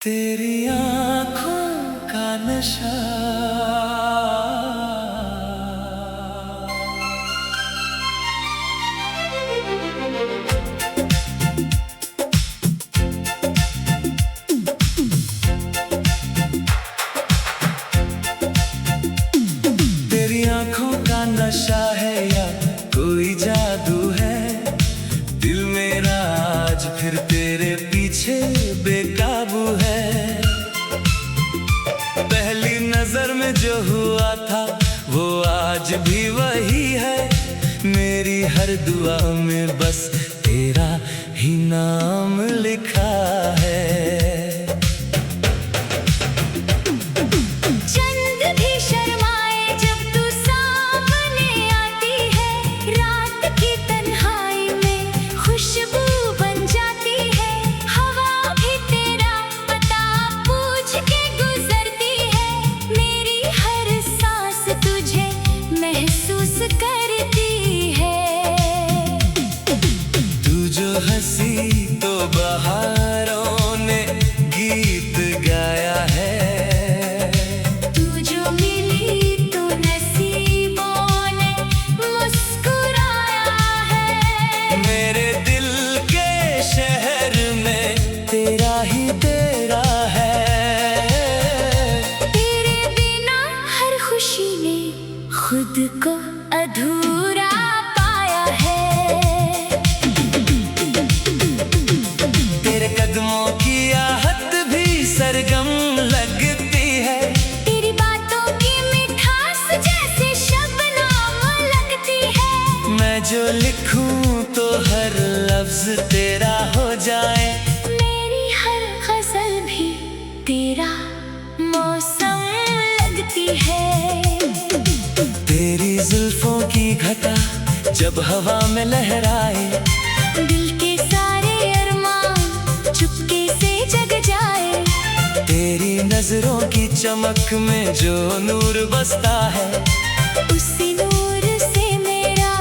तेरी आँखों का नशा तेरी आँखों का नशा है या कोई जादू है। दिल मेरा आज फिर तेरे पीछे बेकाबू है। पहली नजर में जो हुआ था वो आज भी वही है। मेरी हर दुआ में बस तेरा ही नाम लिखा है। हंसी तो बहारों ने गीत गाया है। तू जो मिली तो नसीबों ने मुस्कुराया है। मेरे दिल के शहर में तेरा ही तेरा है। तेरे बिना हर खुशी ने खुद को अधूरा पाया है। कदमों की आहट भी सरगम लगती है। तेरी बातों की मिठास जैसे शबनम लगती है। मैं जो लिखूं तो हर लफ्ज तेरा हो जाए। मेरी हर गजल भी तेरा मौसम लगती है। तेरी जुल्फों की घटा जब हवा में लहराए। दिल के सारे अरमान चुपके से जग जाए। तेरी नजरों की चमक में जो नूर बसता है। उसी नूर से मेरा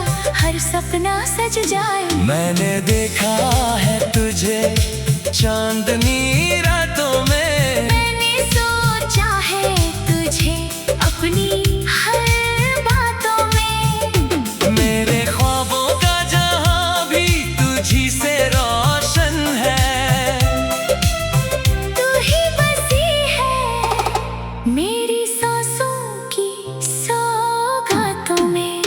हर सपना सज जाए। मैंने देखा है तुझे चांदनी रातों में। मैंने सोचा है तुझे अपनी हर बातों में। मेरे ख्वाबों का जहां भी तुझी से रोशन है। मेरी सांसों की सौगातों में।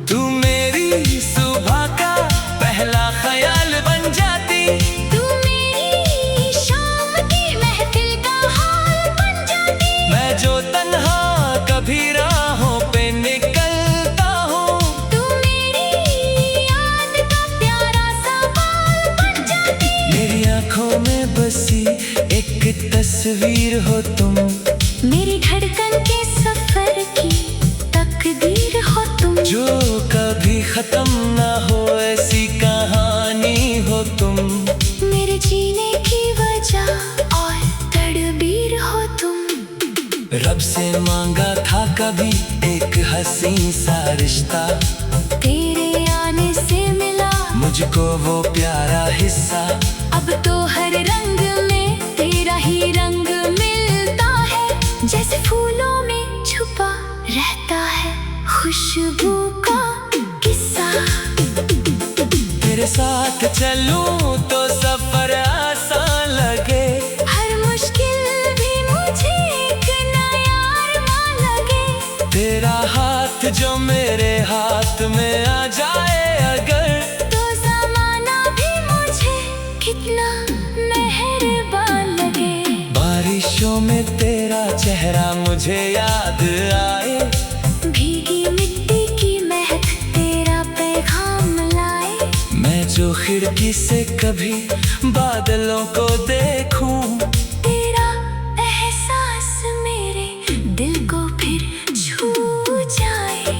तू मेरी सुबह का पहला ख्याल बन जाती। तू मेरी शाम की महफिल का हाल बन जाती। मैं जो तन्हा कभी राहों पे निकलता हूँ। तू मेरी याद का प्यारा सा बाल बन जाती। मेरी आँखों में बसी एक तस्वीर हो तुम। मेरी धड़कन के सफर की तकदीर हो तुम। जो कभी खत्म ना हो ऐसी कहानी हो तुम। मेरे जीने की वजह और तड़बीर हो तुम। रब से मांगा था कभी एक हसीन सा रिश्ता। तेरे आने से मिला मुझको वो प्यारा हिस्सा। अब तो हर रंग में तेरा ही रंग मिलता है। जैसे फूलों में छुपा रहता है खुशबू का किस्सा। तेरे साथ चलूं तो सफर आसान लगे। हर मुश्किल भी मुझे एक नया अरमान लगे। तेरा हाथ जो मेरे हाथ में आ जाए अगर। तो ज़माना भी मुझे कितना मेहरबान लगे। बारिशों में तेरा चेहरा मुझे याद आए। भीगी मिट्टी की महक तेरा पैगाम लाए। मैं जो खिड़की से कभी बादलों को देखूं। तेरा एहसास मेरे दिल को फिर छू जाए।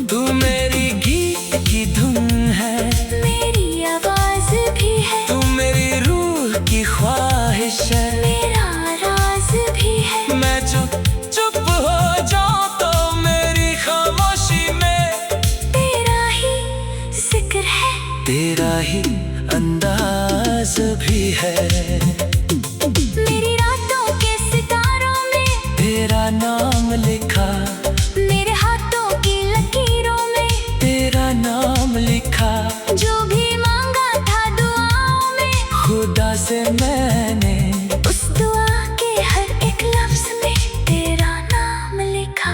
तू मेरी गीत की धुन है। मेरी आवाज भी है। तू मेरी रूह की ख्वाहिश है। मेरा राज भी है। मैं जो चुप हो जाऊं तो मेरी खामोशी में तेरा ही जिक्र है। तेरा ही अंदाज भी है। दुआ से मैंने उस दुआ के हर एक लफ्ज में तेरा नाम लिखा।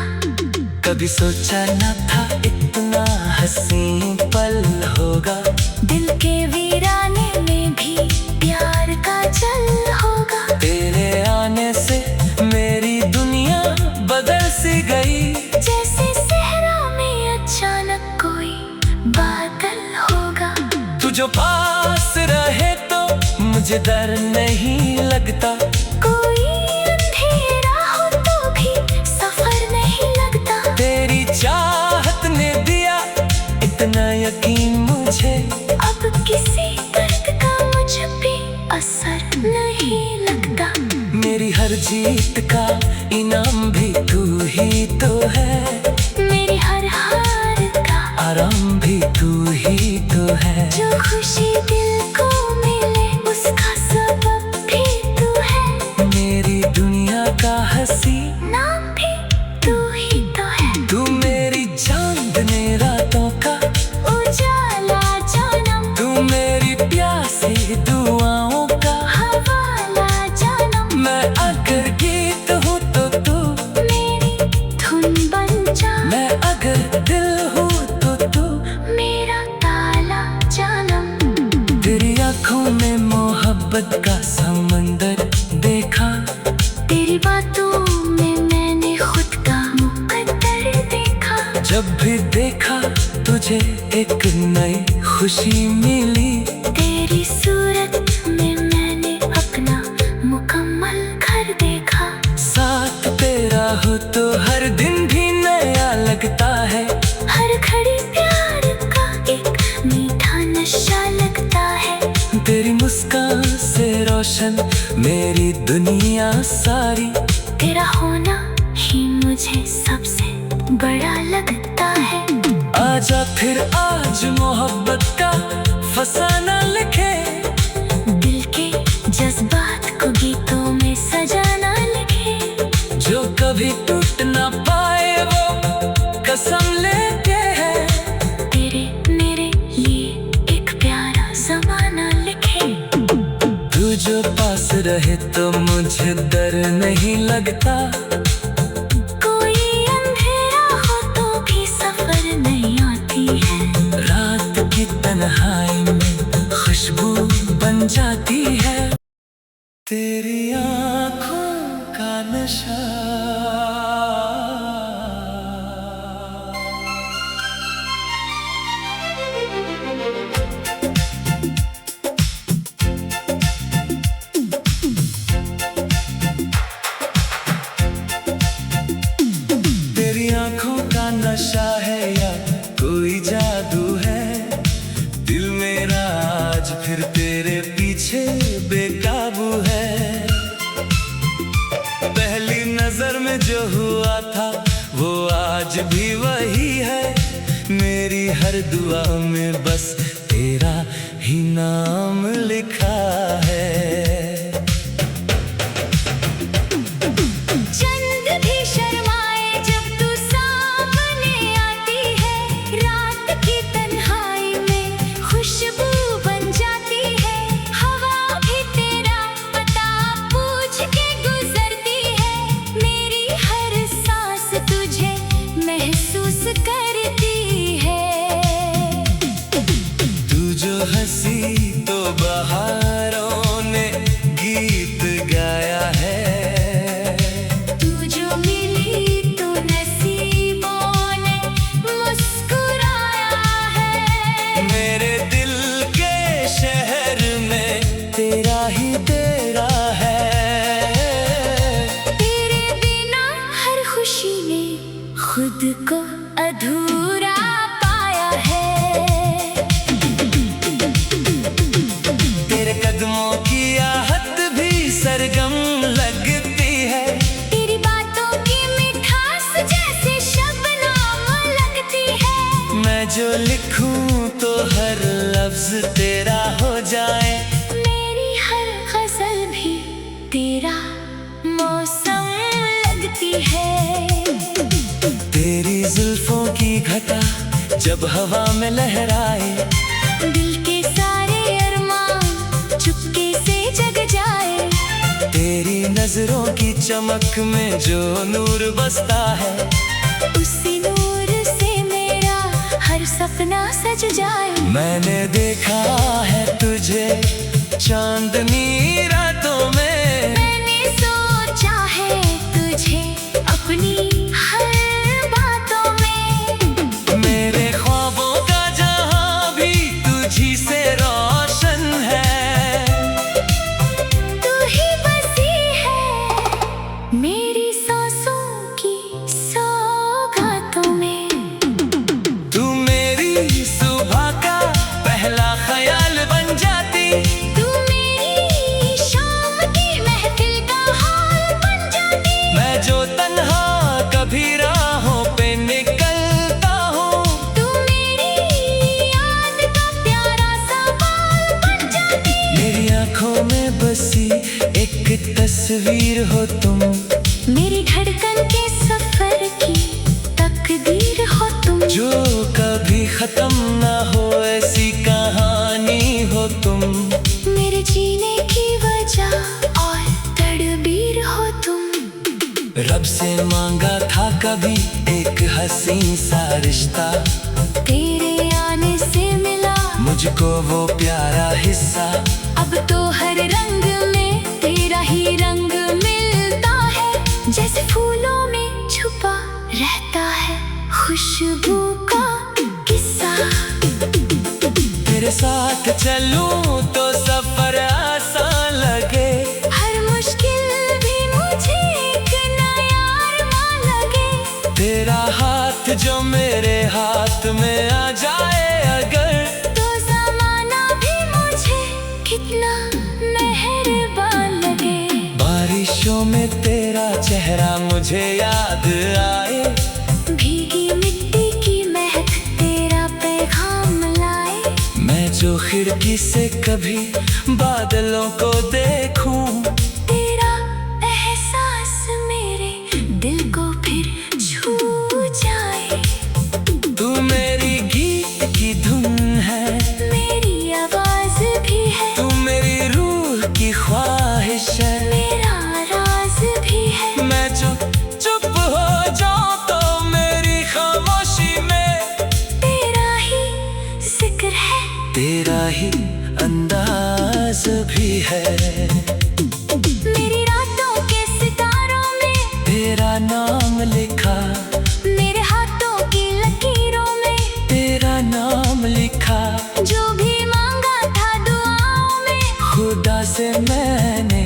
कभी सोचा न था इतना हसीन पल होगा, दिल के वीराने में भी प्यार का जल होगा। तेरे आने से मेरी दुनिया बदल सी गई, जैसे सहरा में अचानक कोई बादल होगा। तू जो पास रहे तो मुझे डर नहीं लगता, कोई अंधेरा हो तो भी सफर नहीं लगता। तेरी चाहत ने दिया इतना यकीन मुझे, अब किसी दर्द का मुझ पे असर नहीं लगता। मेरी हर जीत का इनाम भी तू ही तो है, मेरी हर हार का आराम भी तू ही तो है। जो खुशी दिल को मिले उसका सबब भी तू है, मेरी दुनिया का हंसी नाम भी तू ही तो है। तू मेरी चांदनी रातों का उजाला जानम, तू मेरी प्यासी दुआओं का हवाला जानम। मैं अगर गीत हूँ तो तू मेरी धुन बन जा, मैं अगर दिल हूँ तो तू मेरा ताला जानम। तेरी आँखों में मोहब्बत का समंदर देखा, तेरी बातों में मैंने खुद का मुकद्दर देखा। जब भी देखा तुझे एक नई खुशी मिली, तेरी सूरत में मैंने अपना मुकम्मल घर देखा। साथ तेरा हो तो हर दिन भी नया लगता है, हर घड़ी प्यार का एक मीठा नशा लगता है। तेरी मुस्कान से रोशन मेरी दुनिया सारी, तेरा होना ही मुझे सबसे बड़ा लगता है। आजा फिर आज मोहब्बत का फसाना लिखे, दिल के जज्बात को गीतों में सजाना लिखे। जो कभी टूट ना पाए वो कसम लेते हैं, तेरे मेरे लिए एक प्यारा ज़माना लिखे। तू जो पास रहे तो मुझे डर नहीं लगता, कोई अंधेरा हो तो भी सफर नहीं आती है। रात की तन्हाई में खुशबू बन जाती है, तेरी आँखों का नशा। तेरी आँखों का नशा है या कोई जादू है, दिल मेरा आज फिर तेरे पीछे बेकाबू है। पहली नजर में जो हुआ था वो आज भी वही है, मेरी हर दुआ में बस तेरा ही नाम लिखा है। चंद भी शर्माए जब तू सामने आती है, रात की तन्हाई में खुशबू बन जाती है। हवा भी तेरा पता पूछ के गुजरती है, मेरी हर सांस तुझे महसूस करती है। तू जो हंसी तो बहारों ने गीत गाया है, तू जो मिली तो नसीबों ने मुस्कुराया है। मेरे दिल के शहर में तेरा ही तेरा है, तेरे बिना हर खुशी ने खुद को अधूरा पाया है। तेरे कदमों की आहट भी सरगम लगती है, तेरी बातों की मिठास जैसे शबनम लगती है। मैं जो लिखूं तो हर लफ्ज तेरा हो जाए, मेरी हर गजल भी तेरा मौसम लगती है। तेरी जुल्फों की घटा जब हवा में लहराए, दिल के सारे अरमान चुपके से नजरों की चमक में जो नूर बसता है, उसी नूर से मेरा हर सपना सज जाए। मैंने देखा है तुझे चांदनी रातों में, मैंने सोचा है तुझे अपनी हर बातों में। मेरे ख्वाबों का जहां भी तुझी से रोशन है। तू ही बसी है मेरी सांसों की सौगातों में। तू मेरी सुबह का पहला ख्याल बन जाती, तू मेरी शाम की महफिल का हाल बन जाती। मैं जो तन्हा कभी राहों पे निकलता हूँ, तू मेरी याद का प्यारा सा बाल बन जाती। मेरी आंखों में बसी एक तस्वीर हो तुम, मेरी धड़कन के सफर की तकदीर हो तुम। जो कभी खत्म ना हो ऐसी कहानी हो तुम। मेरे जीने की वजह और तड़बीर हो तुम। रब से मांगा था कभी एक हसीन सा रिश्ता, तेरे आने से मिला मुझको वो प्यारा हिस्सा। अब तो हर रंग में तेरा ही रंग मिलता है। जैसे फूलों में छुपा रहता है खुशबू का किस्सा। तेरे साथ चलूं तो सफर आसान लगे, हर मुश्किल भी मुझे एक नया अरमान लगे। तेरा हाथ जो मेरे हाथ में आ जाए अगर, तो ज़माना भी मुझे कितना मेहरबान लगे। बारिशों में तेरा चेहरा मुझे याद आए, भीगी मिट्टी की महक तेरा पैगाम लाए। मैं जो खिड़की से कभी बादलों को देखूं, तेरा एहसास मेरे दिल को फिर छू जाए। तू मेरी गीत की धुन है, मेरी आवाज भी है, तू मेरी रूह की ख्वाहिश है। मेरा राज भी है। मैं जो चुप हो जाऊं तो मेरी खामोशी में तेरा ही जिक्र है, तेरा ही अंदाज भी है। मेरी रातों के सितारों में तेरा नाम लिखा, मेरे हाथों की लकीरों में तेरा नाम लिखा। जो भी मांगा था दुआओं में, खुदा से मैंने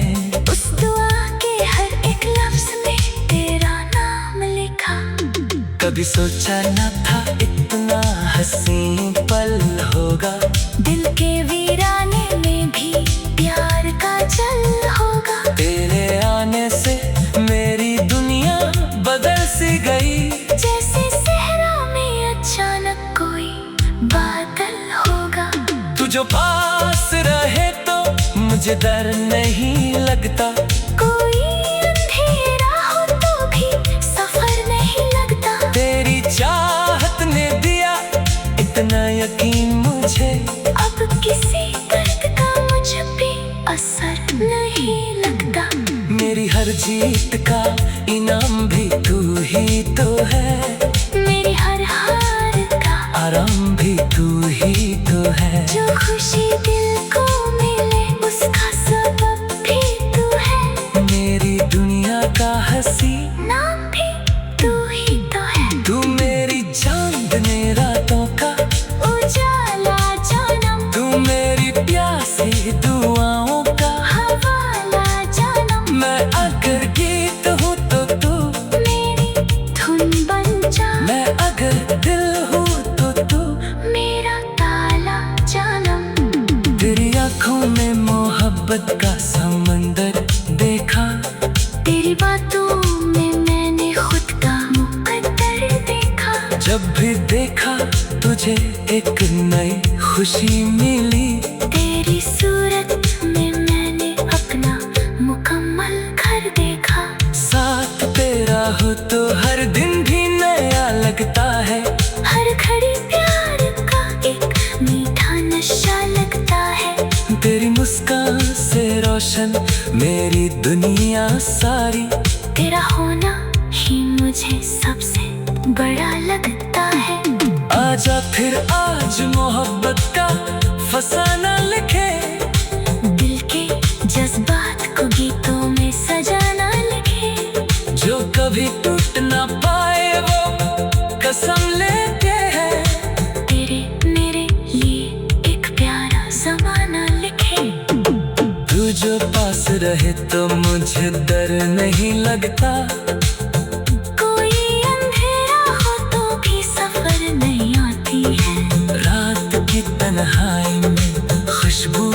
उस दुआ के हर एक लफ्ज में तेरा नाम लिखा। कभी सोचा न था इतना हसीन पल होगा, दिल के वीराने में भी प्यार का जल होगा। तेरे आने से मेरी दुनिया बदल सी गई, जैसे सहरा में अचानक कोई बादल होगा। तू जो पास रहे तो मुझे डर नहीं लगता, कोई अंधेरा हो तो भी सफर नहीं लगता। तेरी चाहत ने दिया इतना यकीन मुझे, अब किसी दर्द का मुझ पे असर नहीं लगता। मेरी हर जीत का इनाम भी तू ही तो है, मेरी हर हार का आराम भी तू ही तो है। जो खुशी दिल को मिले उसका सबब भी तू है। मेरी दुनिया का हंसी नाम भी तू ही तो है। तू मेरी चांदनी रातों का उजाला जानम, तू मेरी प्यासी दुआओं का हवाला जानम। मैं अगर गीत हूँ तो तू मेरी धुन बन जा, मैं अगर दिल हूँ तो तू मेरा ताला जानम। तेरी आंखों में मोहब्बत का समंदर देखा, तेरी बातों में मैंने खुद का मुकद्दर देखा। जब भी देखा तुझे एक नई खुशी मिली, तेरी सूरत में मैंने अपना मुकम्मल घर देखा। साथ तेरा हो तो हर दिन भी नया लगता है, हर घड़ी प्यार का एक मीठा नशा लगता है। तेरी मुस्कान से रोशन रोशन मेरी दुनिया सारी। तेरा होना ही मुझे सबसे बड़ा लगता है। आजा फिर आज मोहब्बत का फसाना लिखे, दिल के जज्बात को गीतों में सजाना लिखे। जो कभी टूट ना पाए वो कसम लेते हैं। तेरे मेरे लिए एक प्यारा ज़माना लिखे। तू जो पास रहे तो मुझे डर नहीं लगता। कोई अंधेरा हो तो भी सफर नहीं आती है। रात की तन्हाई में खुशबू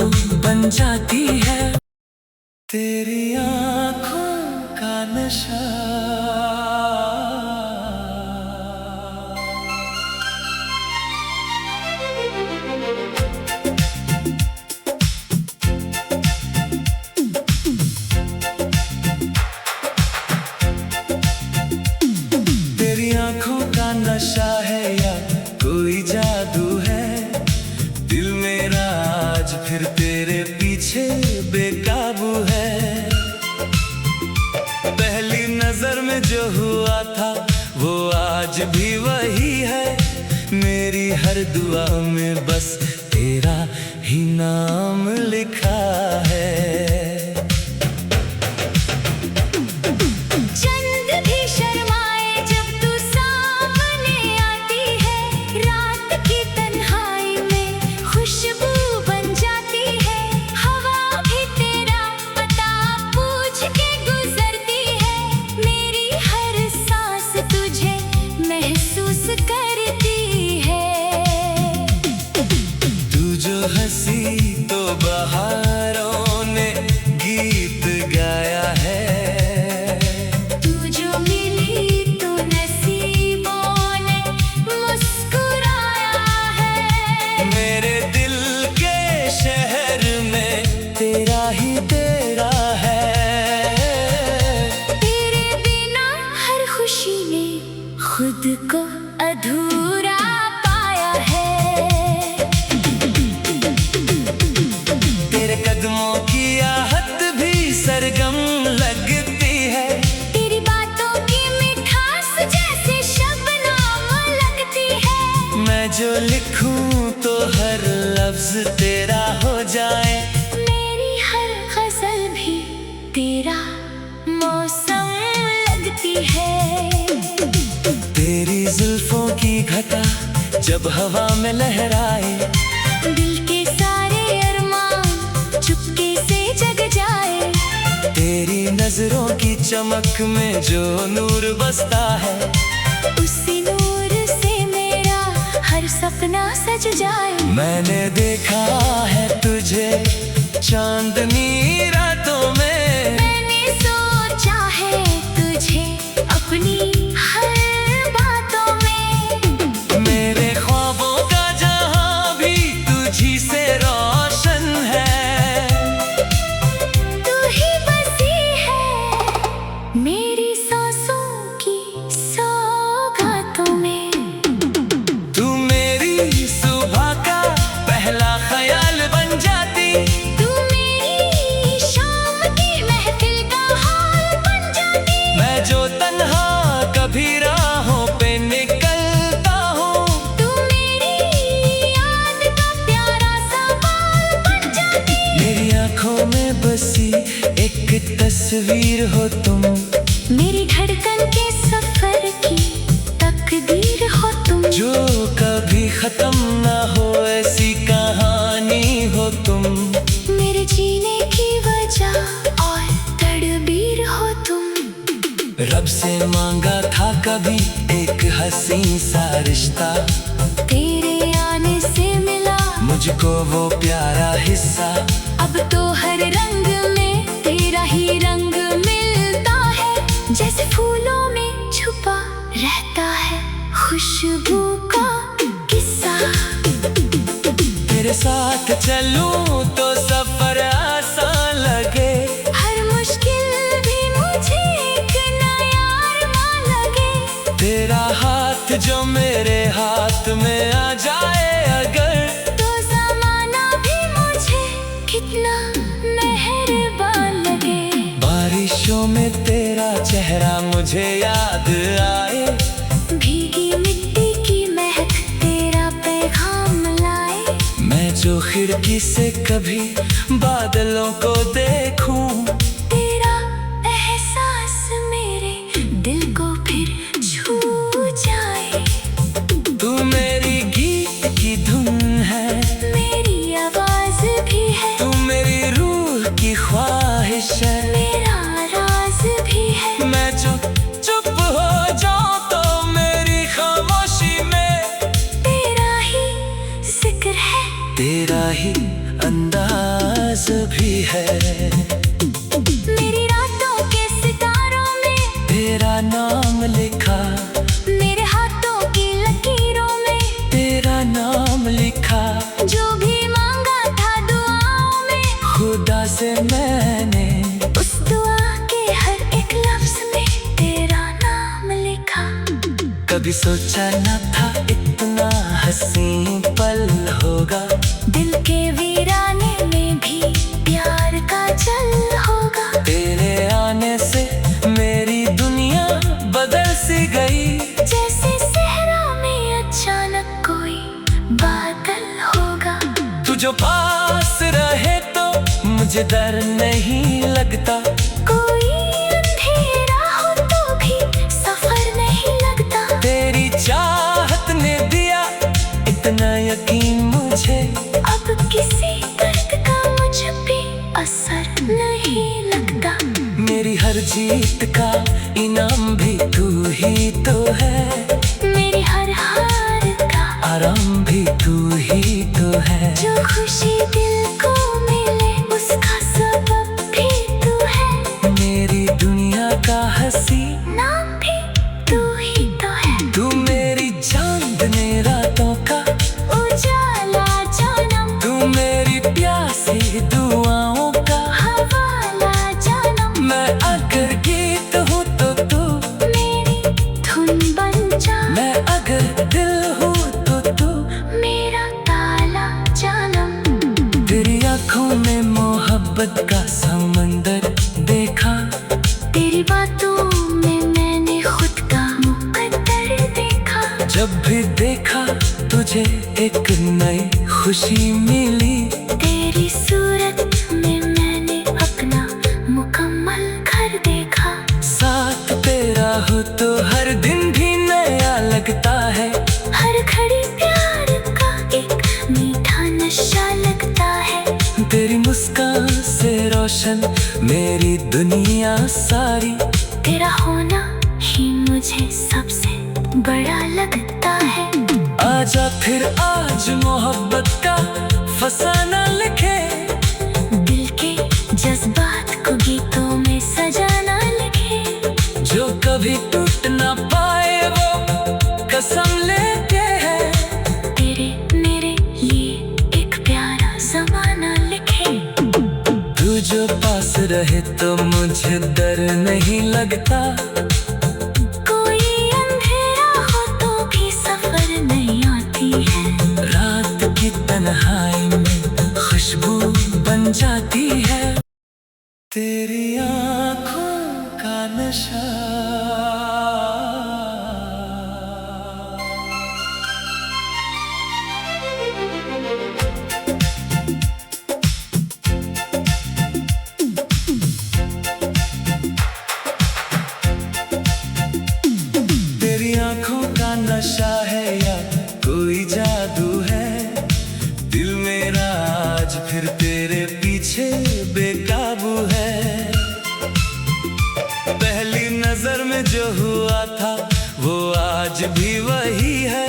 बन जाती है। तेरी आँखों का नशा तेरी आँखों का नशा है या कोई जादू है। दिल मेरा आज फिर तेरे पीछे बेकाबू है। पहली नजर में जो हुआ था वो आज भी वही है। मेरी हर दुआ में बस तेरा ही नाम लिखा है। चंद भी शर्माए जब तू सामने आती है। रात की तन्हाई में खुशबू बन जाती है। हवा भी तेरा पता पूछ के गुजरती है। मेरी हर सांस तुझे महसूस करती है। तू जो हंसी तो बहारों ने गीत गाया है। तू जो मिली तो नसीबों ने मुस्कुराया है। मेरे दिल के शहर में तेरा ही तेरा है। तेरे बिना हर खुशी ने खुद को अधूरा पाया है। तेरे कदमों की आहट भी सरगम लगती है। तेरी बातों की मिठास जैसे शबनम लगती है। मैं जो लिखूं तो हर लफ्ज तेरा हो जाए। मेरी हर गजल भी तेरा मौसम लगती है। तेरी जुल्फों की घटा जब हवा में लहराए। दिल के सारे अरमान चुपके से जग जाए। तेरी नजरों की चमक में जो नूर बसता है। उसी नूर से मेरा हर सपना सज जाए। मैंने देखा है तुझे चांदनी रातों में। मैंने सोचा है तुझे अपनी हर बातों में। मेरे ख्वाबों का जहां भी तुझी से रोशन है। तू ही बसी है मेरी सांसों की सौगातों में। तू मेरी सुबह का पहला ख्याल बन जाती। तू मेरी शाम की महफिल का हाल बन जाती। मैं जो तन्हा कभी राहों पे निकलता हूँ। तू मेरी याद का प्यारा सा बाल बन जाती। मेरी आंखों में बसी एक तस्वीर हो तुम। मेरी धड़कन के सफर की तकदीर हो तुम। जो कभी खत्म ना हो ऐसी कहानी हो तुम। मेरे जीने की वजह और तड़बीर हो तुम। रब से मांगा था कभी एक हसीन सा रिश्ता। तेरे आने से मिला मुझको वो प्यारा हिस्सा। अब तो हर रंग में तेरा ही रंग मिलता है। जैसे फूलों में छुपा रहता है खुशबू का किस्सा। तेरे साथ चलूं तो सफर आसान लगे। हर मुश्किल भी मुझे एक नया अरमान लगे। तेरा हाथ जो मेरे हाथ में आ जाए अगर। तो ज़माना भी मुझे कितना मेहरबान में तेरा चेहरा मुझे याद आए, भीगी मिट्टी की महक तेरा पैगाम लाए। मैं जो खिड़की से कभी बादलों को देखूं, तेरा एहसास मेरे दिल को फिर छू जाए। तू मेरी गीत की धुन है, मेरी आवाज भी है, तू मेरी रूह की ख्वाहिश है। मेरा राज भी है। मैं चुप हो जाऊं तो मेरी खामोशी में तेरा ही जिक्र है, तेरा ही अंदाज भी है। मेरी रातों के सितारों में तेरा नाम लिखा, मेरे हाथों की लकीरों में तेरा नाम लिखा। जो भी मांगा था दुआओं में, खुदा से मैंने उस दुआ के हर एक लफ्ज में तेरा नाम लिखा। कभी सोचा न था इतना हसीन पल होगा, दिल के वीराने में भी प्यार का जल होगा। तेरे आने से मेरी दुनिया बदल सी गई, जैसे सहरा में अचानक कोई बादल होगा। तू जो पास रहे तो मुझे डर नहीं लगता, कोई अंधेरा हो तो भी सफर नहीं लगता। तेरी चाहत ने दिया इतना यकीन मुझे, अब किसी दर्द का मुझ पे असर नहीं लगता। मेरी हर जीत का इनाम भी तू ही तो है, मेरी हर हार का आराम भी तू ही तो है। जो खुशी दिल को मिले उसका सबब भी तू है। मेरी दुनिया का हंसी नाम भी तू ही तो है। तू मेरी चांदनी रातों का उजाला जानम, तू मेरी प्यासी दुआओं का हवाला जानम। मैं अगर गीत हूँ तो तू मेरी धुन बन जा, मैं अगर दिल हूँ तो तू मेरा ताला जानम। तेरी आँखों में मोहब्बत का समंदर देखा, तेरी बातों में मैंने खुद का मुकद्दर देखा। जब भी देखा तुझे एक नई खुशी मिली, तेरी सूरत में मैंने अपना मुकम्मल घर देखा। साथ तेरा हो तो हर दिन भी नया लगता है, हर घड़ी प्यार का एक मीठा नशा लगता है। तेरी मुस्कान से रोशन मेरी दुनिया सारी, तेरा होना ही मुझे सबसे बड़ा लगता है। आजा फिर आज मोहब्बत का फसाना लिखे, दिल के जज्बात को गीतों में सजाना लिखे। जो कभी टूट ना पाए वो कसम लेते हैं, तेरे मेरे लिए एक प्यारा ज़माना लिखे। तू जो पास रहे तो मुझे डर नहीं लगता, कोई अंधेरा हो तो भी सफर नहीं आती है। रात की तन्हाई में खुशबू बन जाती है। तेरी आँखों का नशा तेरी आँखों का नशा है या कोई जादू है, दिल मेरा आज फिर तेरे पीछे बेकाबू है। पहली नजर में जो हुआ था वो आज भी वही है,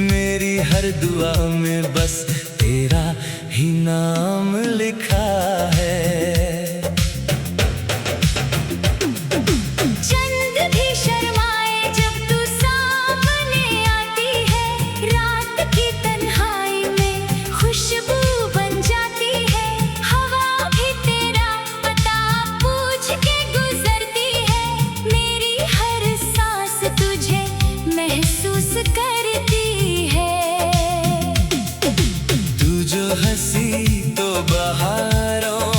मेरी हर दुआ में बस तेरा ही नाम लिखा है। चंद भी शर्माए जब तू सामने आती है। रात की तन्हाई में खुशबू बन जाती है। हवा भी तेरा पता पूछ के गुजरती है। मेरी हर सांस तुझे महसूस करती है। तू जो हंसी तो बहारों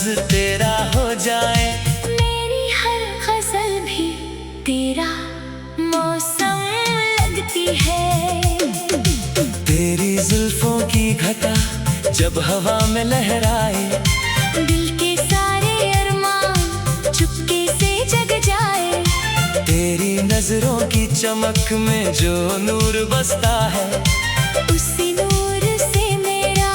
लफ्ज तेरा हो जाए, मेरी हर गजल भी तेरा मौसम लगती है। तेरी जुल्फों की घटा जब हवा में लहराए, दिल के सारे अरमान चुपके से जग जाए। तेरी नजरों की चमक में जो नूर बसता है, उसी नूर से मेरा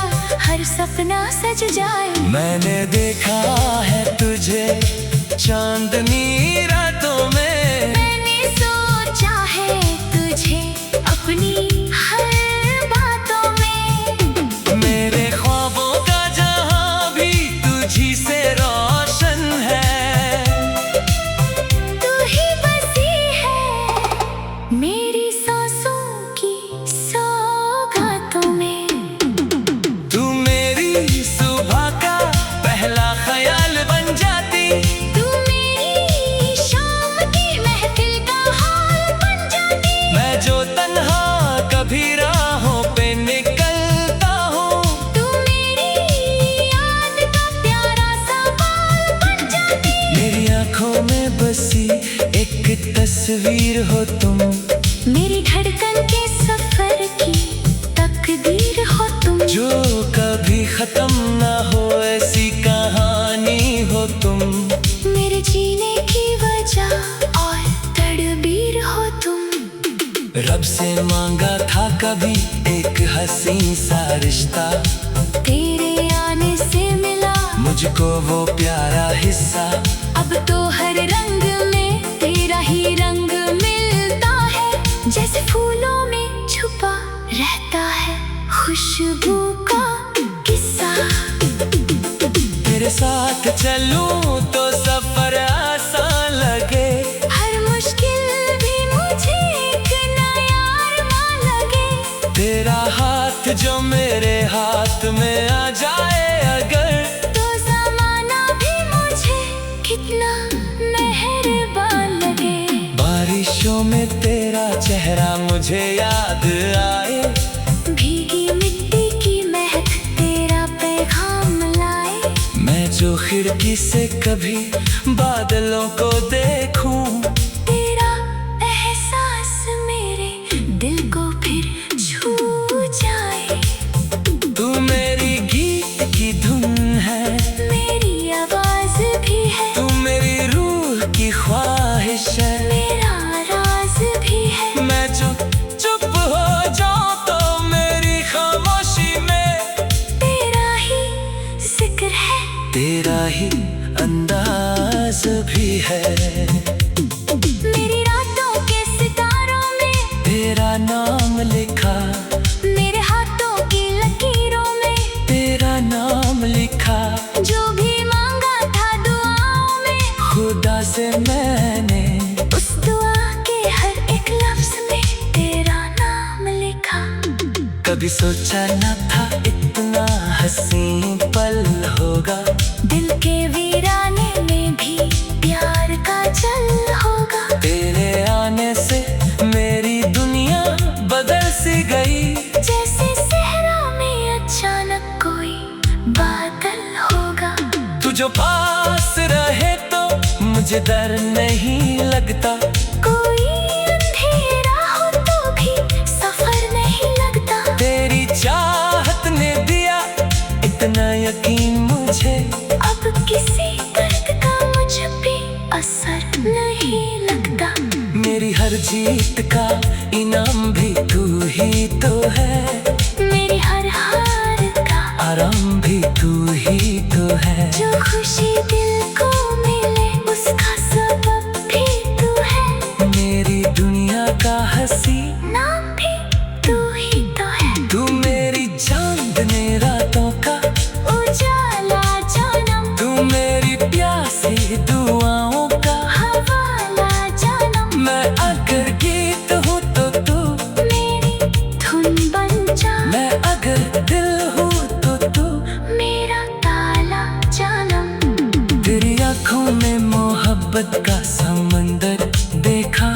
हर सपना सज जाए। मैंने देखा है तुझे चांदनी रातों में, मैंने सोचा है तुझे अपनी हर बातों में। मेरे ख्वाबों का जहां भी तुझी से रोशन है। तू ही बसी है मेरी सांसों की सौगातों में। तू मेरी सुबह का पहला ख्याल बन जाती, तू मेरी शाम की महफिल का हाल बन जाती। मैं जो तन्हा कभी राहों पे निकलता हूँ, तू मेरी याद का प्यारा सा बाल बन जाती। मेरी आंखों में बसी एक तस्वीर हो तुम, मेरी धड़कन के सफर की तकदीर हो तुम। जो कभी खत्म ना हो ऐसी कहानी हो तुम। मेरे जीने की वजह और तड़बीर हो तुम। रब से मांगा था कभी एक हसीन सा रिश्ता, तेरे आने से मिला मुझको वो प्यारा हिस्सा। अब तो हर रंग में तेरा ही रंग मिलता है, जैसे फूलों में छुपा रहता है खुशबू का किस्सा। तेरे साथ चलूं तो सफर आसान लगे, हर मुश्किल भी मुझे एक नया अरमान लगे। तेरा हाथ जो मेरे हाथ में आ जाए अगर, तो ज़माना भी मुझे कितना मेहरबान लगे। बारिशों में तेरा चेहरा मुझे याद आए, भीगी मिट्टी की महक तेरा पैगाम लाए। मैं जो खिड़की से कभी बादलों को देखूं, तेरा एहसास मेरे दिल को फिर छू जाए। तू मेरी गीत की धुन है, मेरी आवाज भी है, तू मेरी रूह की ख्वाहिश है। मेरा राज भी है। मैं चुप हो जाऊं तो मेरी खामोशी में तेरा ही जिक्र है, तेरा ही अंदाज भी है। मेरी रातों के सितारों में तेरा नाम लिखा, मेरे हाथों की लकीरों में तेरा नाम लिखा। जो भी मांगा था दुआओं में, खुदा से मैंने उस दुआ के हर एक लफ्ज में तेरा नाम लिखा। कभी सोचा न था इतना हसीन पल होगा, दिल के वीराने में भी प्यार का जल होगा। तेरे आने से मेरी दुनिया बदल सी गई, जैसे सहरा में अचानक कोई बादल होगा। तू जो पास रहे तो मुझे डर नहीं लगता, कोई अंधेरा हो तो भी सफर नहीं लगता। तेरी चाहत ने दिया इतना यकीन मुझे, अब किसी दर्द का मुझ पे असर नहीं लगता। मेरी हर जीत का इनाम भी तू ही तो है, मेरी हर हार का आराम भी तू ही तो है। जो खुशी दिल को मिले उसका सबब भी तू है। मेरी दुनिया का हंसी नाम भी तू ही तो है। तू मेरी चांदनी रातों का उजाला जानम, तू मेरी प्यासी दुआओं का हवाला जानम। मैं अगर गीत हूँ तो तू मेरी धुन बन जा, मैं अगर दिल हूँ तो तू मेरा ताला जानम। तेरी आंखों में मोहब्बत का समंदर देखा,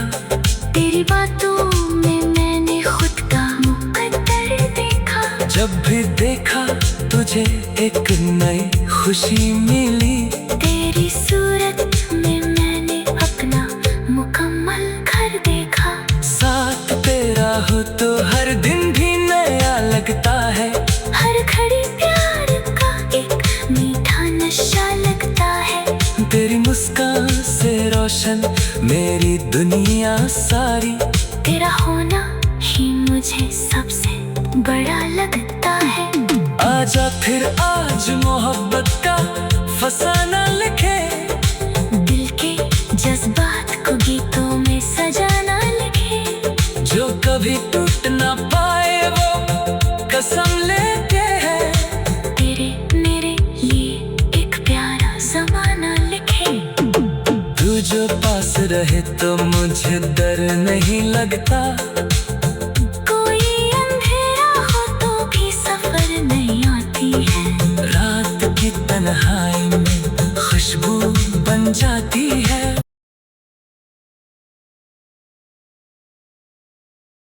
तेरी बातों में मैंने खुद का मुकद्दर देखा। जब भी देखा तुझे एक नई खुशी मिली। तेरी सूरत में मैंने अपना मुकम्मल घर देखा। साथ तेरा हो तो हर दिन भी नया लगता है। हर घड़ी प्यार का एक मीठा नशा लगता है। तेरी मुस्कान से रोशन मेरी दुनिया सारी। तेरा होना ही मुझे सबसे बड़ा लगता है। आजा फिर आज मोहब्बत का फसाना लिखे। दिल के जज्बात को गीतों में सजाना लिखे। जो कभी टूट ना पाए वो कसम लेते हैं। तेरे मेरे लिए एक प्यारा ज़माना लिखे। तू जो पास रहे तो मुझे डर नहीं लगता।